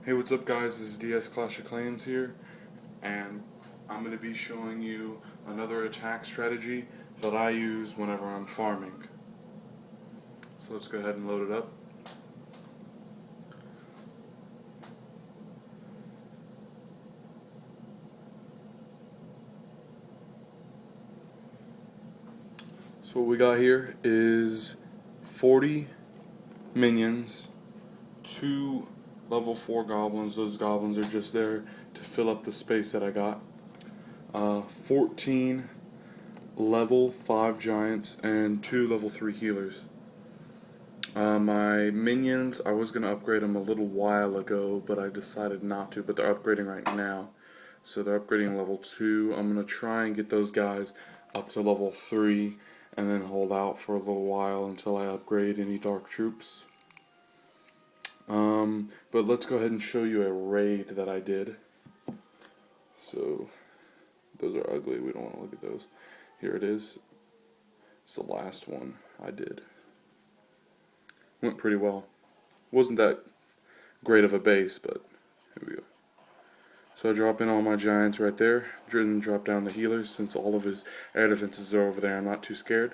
Hey, what's up guys, this is DS Clash of Clans here, and I'm going to be showing you another attack strategy that I use whenever I'm farming. So let's go ahead and load it up. So what we got here is 40 minions, 2 level 4 goblins. Those goblins are just there to fill up the space that I got. 14 level 5 giants and 2 level 3 healers. My minions, I was going to upgrade them a little while ago, but I decided not to, but they're upgrading right now. So they're upgrading level 2. I'm going to try and get those guys up to level 3 and then hold out for a little while until I upgrade any dark troops. But let's go ahead and show you a raid that I did. So those are ugly, we don't want to look at those. Here it is. It's the last one I did. Went pretty well. Wasn't that great of a base, but here we go. So I drop in all my giants right there, and drop down the healers since all of his air defenses are over there. I'm not too scared.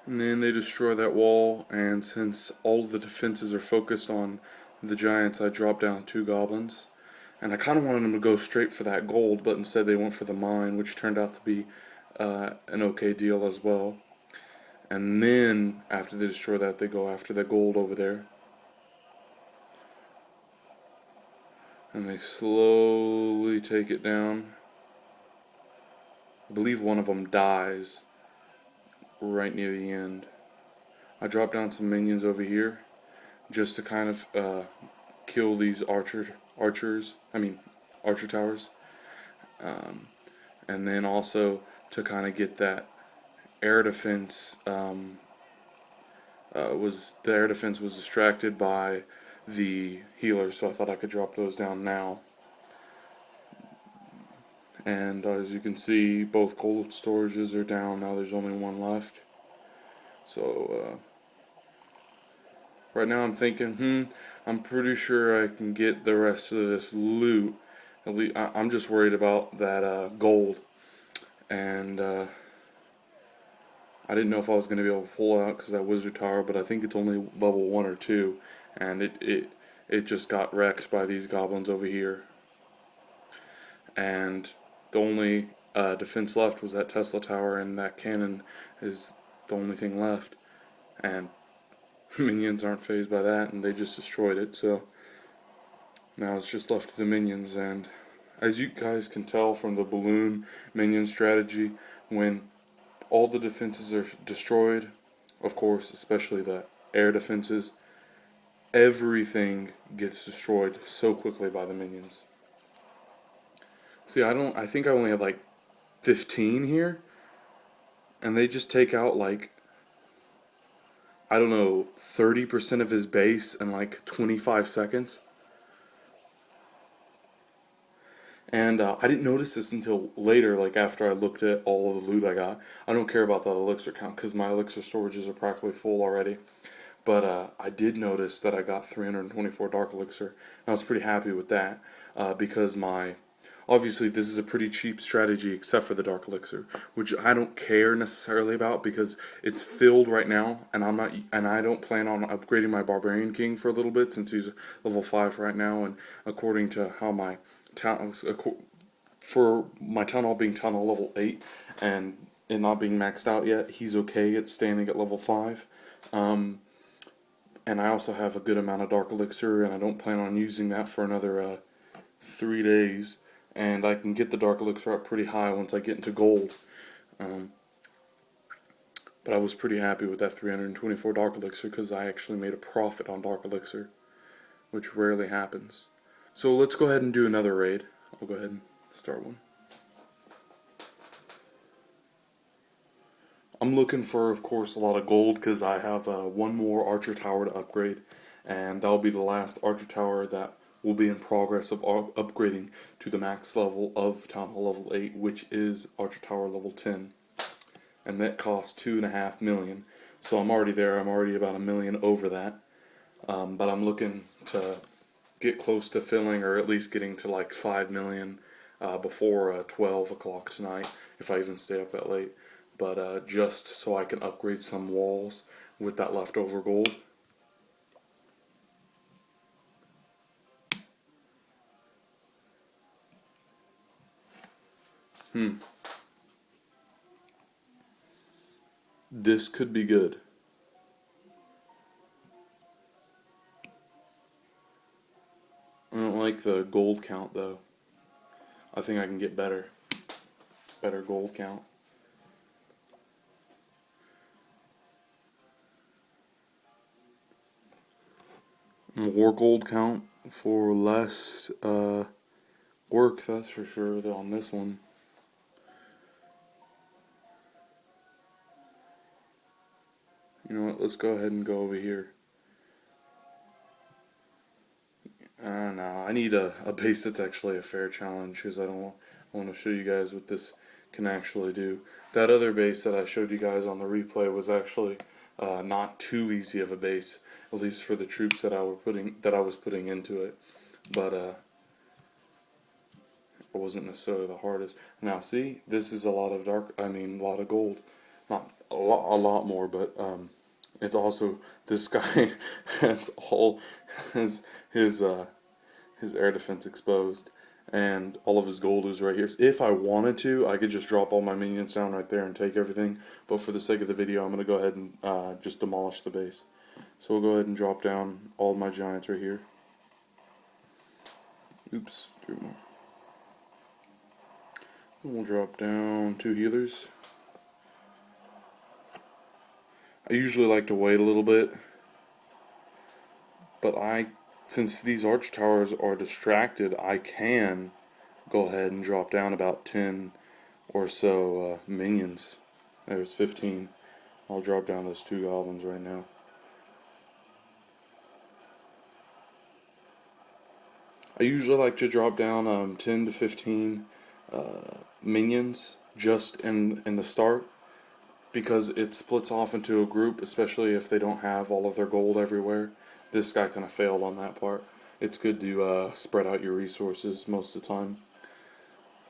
And then they destroy that wall, and since all of the defenses are focused on the giants, I drop down 2 goblins. And I kind of wanted them to go straight for that gold, but instead they went for the mine, which turned out to be an okay deal as well. And then, after they destroy that, they go after the gold over there. And they slowly take it down. I believe one of them dies right near the end. I drop down some minions over here just to kind of kill these archer towers. And then also to kind of get that air defense the air defense was distracted by the healers, so I thought I could drop those down now. And as you can see, both cold storages are down now. There's only one left. So right now I'm thinking, I'm pretty sure I can get the rest of this loot. At least I'm just worried about that gold, and I didn't know if I was going to be able to pull it out because that wizard tower, but I think it's only level 1 or 2, and it just got wrecked by these goblins over here. And the only defense left was that Tesla tower, and that cannon is the only thing left. And minions aren't fazed by that, and they just destroyed it. So now it's just left to the minions. And as you guys can tell from the balloon minion strategy, when all the defenses are destroyed, of course, especially the air defenses, everything gets destroyed so quickly by the minions. See, I think I only have like 15 here, and they just take out like, I don't know, 30% of his base in like 25 seconds. And I didn't notice this until later, like after I looked at all of the loot I got. I don't care about that elixir count because my elixir storages are practically full already. But I did notice that I got 324 dark elixir, and I was pretty happy with that because obviously this is a pretty cheap strategy except for the dark elixir, which I don't care necessarily about because it's filled right now, and I don't plan on upgrading my barbarian king for a little bit since he's level 5 right now, and according to how my for my town hall being town hall level 8 and it not being maxed out yet, he's okay at standing at level 5. And I also have a good amount of dark elixir, and I don't plan on using that for another 3 days. And I can get the dark elixir up pretty high once I get into gold. But I was pretty happy with that 324 dark elixir because I actually made a profit on dark elixir, which rarely happens. So let's go ahead and do another raid. I'll go ahead and start one. I'm looking for, of course, a lot of gold because I have one more archer tower to upgrade, and that'll be the last archer tower that will be in progress of upgrading to the max level of Town Hall level 8, which is archer tower level 10. and that cost 2.5 million. So I'm already there. I'm already about 1 million over that. But I'm looking to get close to filling, or at least getting to like 5 million before 12 o'clock tonight, if I even stay up that late. But just so I can upgrade some walls with that leftover gold. This could be good. I don't like the gold count though. I think I can get better gold count. More gold count for less work, that's for sure, on this one. You know what, let's go ahead and go over here. No, I need a base that's actually a fair challenge, because I want to show you guys what this can actually do. That other base that I showed you guys on the replay was actually not too easy of a base, at least for the troops that I was putting into it. But it wasn't necessarily the hardest. Now, see, this is a lot of a lot of gold. Not a lot more, but it's also, this guy has all his his air defense exposed, and all of his gold is right here. If I wanted to, I could just drop all my minions down right there and take everything, but for the sake of the video, I'm going to go ahead and just demolish the base. So we'll go ahead and drop down all my giants right here. Oops, 3 more. And we'll drop down 2 healers. I usually like to wait a little bit, but since these arch towers are distracted, I can go ahead and drop down about 10 or so minions. There's 15. I'll drop down those 2 goblins right now. I usually like to drop down 10 to 15 minions just in the start, because it splits off into a group, especially if they don't have all of their gold everywhere. This guy kind of failed on that part. It's good to spread out your resources most of the time.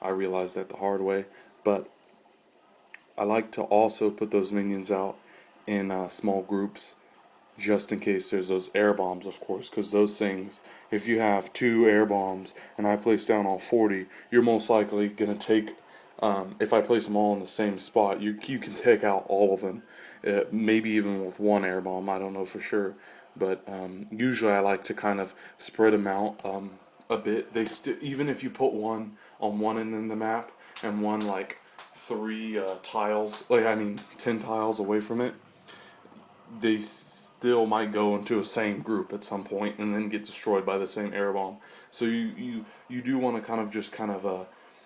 I realized that the hard way, but I like to also put those minions out in small groups, just in case there's those air bombs, of course, because those things, if you have 2 air bombs and I place down all 40, you're most likely going to take, if I place them all in the same spot, you can take out all of them, maybe even with 1 air bomb, I don't know for sure, but usually I like to kind of spread them out a bit. Even if you put one on one end of the map and one like 3 tiles, 10 tiles away from it, they still might go into a same group at some point and then get destroyed by the same air bomb. So you do want to kind of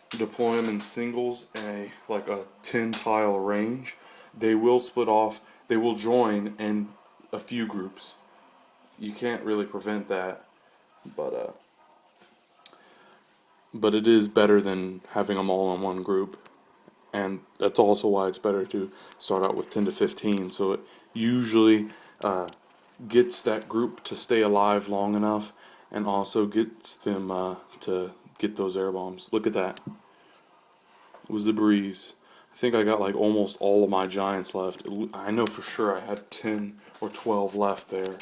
deploy them in singles in a 10 tile range. They will split off. They will join in a few groups. You can't really prevent that, but it is better than having them all in one group. And that's also why it's better to start out with 10 to 15, so it usually gets that group to stay alive long enough, and also gets them to get those air bombs. Look at that. It was the breeze. I think I got like almost all of my giants left. I know for sure I had 10 or 12 left there.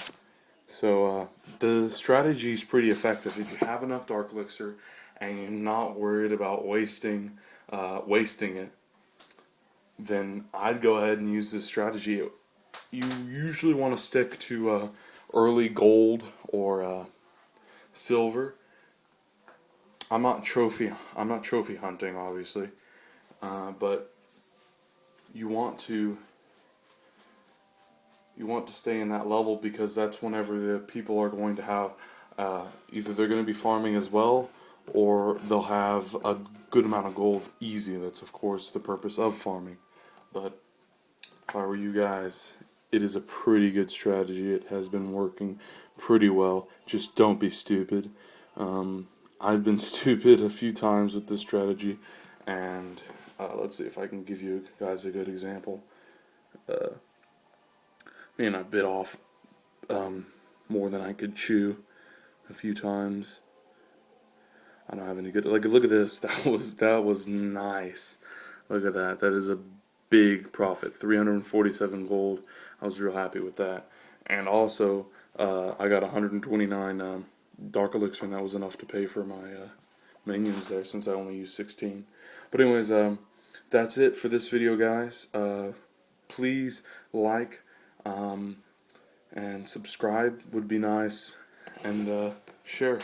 So the strategy is pretty effective. If you have enough Dark Elixir and you're not worried about wasting it, then I'd go ahead and use this strategy. You usually want to stick to early gold or silver. I'm not trophy hunting, obviously, but you want to stay in that level, because that's whenever the people are going to have either they're going to be farming as well, or they'll have a good amount of gold easy. That's of course the purpose of farming. But if I were you guys, it is a pretty good strategy. It has been working pretty well. Just don't be stupid. I've been stupid a few times with this strategy, and Let's see if I can give you guys a good example. Man, I bit off more than I could chew a few times. I don't have any good. Like, look at this. That was nice. Look at that. That is a big profit. 347 gold. I was real happy with that. And also, I got 129 dark elixir, and that was enough to pay for my minions there, since I only used 16. But anyways, that's it for this video, guys. Please like and subscribe would be nice, and share.